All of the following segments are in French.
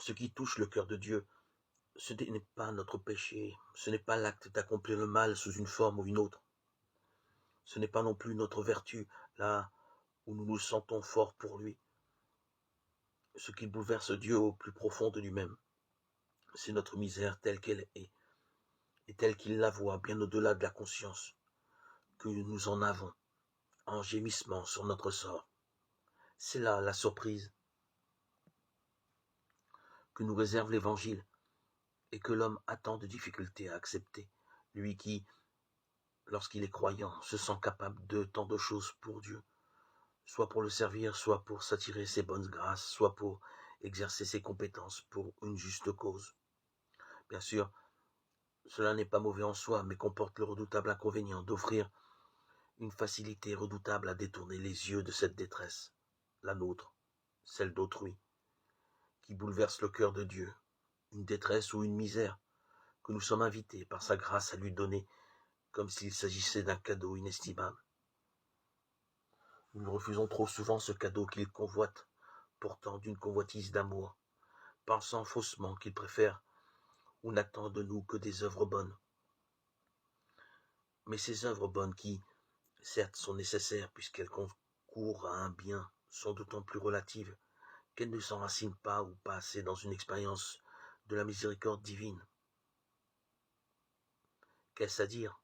Ce qui touche le cœur de Dieu, ce n'est pas notre péché, ce n'est pas l'acte d'accomplir le mal sous une forme ou une autre. Ce n'est pas non plus notre vertu, là où nous nous sentons forts pour lui. Ce qui bouleverse Dieu au plus profond de lui-même, c'est notre misère telle qu'elle est, et telle qu'il la voit bien au-delà de la conscience que nous en avons, en gémissement sur notre sort. C'est là la surprise que nous réserve l'Évangile et que l'homme a tant de difficultés à accepter, lui qui, lorsqu'il est croyant, se sent capable de tant de choses pour Dieu, soit pour le servir, soit pour s'attirer ses bonnes grâces, soit pour exercer ses compétences pour une juste cause. Bien sûr, cela n'est pas mauvais en soi, mais comporte le redoutable inconvénient d'offrir une facilité redoutable à détourner les yeux de cette détresse, la nôtre, celle d'autrui, qui bouleverse le cœur de Dieu, une détresse ou une misère que nous sommes invités par sa grâce à lui donner comme s'il s'agissait d'un cadeau inestimable. Nous refusons trop souvent ce cadeau qu'il convoite, pourtant d'une convoitise d'amour, pensant faussement qu'il préfère ou n'attend de nous que des œuvres bonnes. Mais ces œuvres bonnes qui, certes, sont nécessaires puisqu'elles concourent à un bien, sont d'autant plus relatives qu'elles ne s'enracinent pas ou pas assez dans une expérience de la miséricorde divine. Qu'est-ce à dire?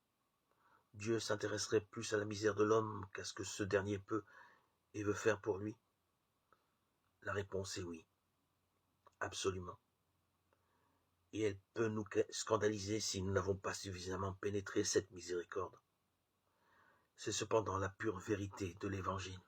Dieu s'intéresserait plus à la misère de l'homme qu'à ce que ce dernier peut et veut faire pour lui? La réponse est oui, absolument. Et elle peut nous scandaliser si nous n'avons pas suffisamment pénétré cette miséricorde. C'est cependant la pure vérité de l'Évangile.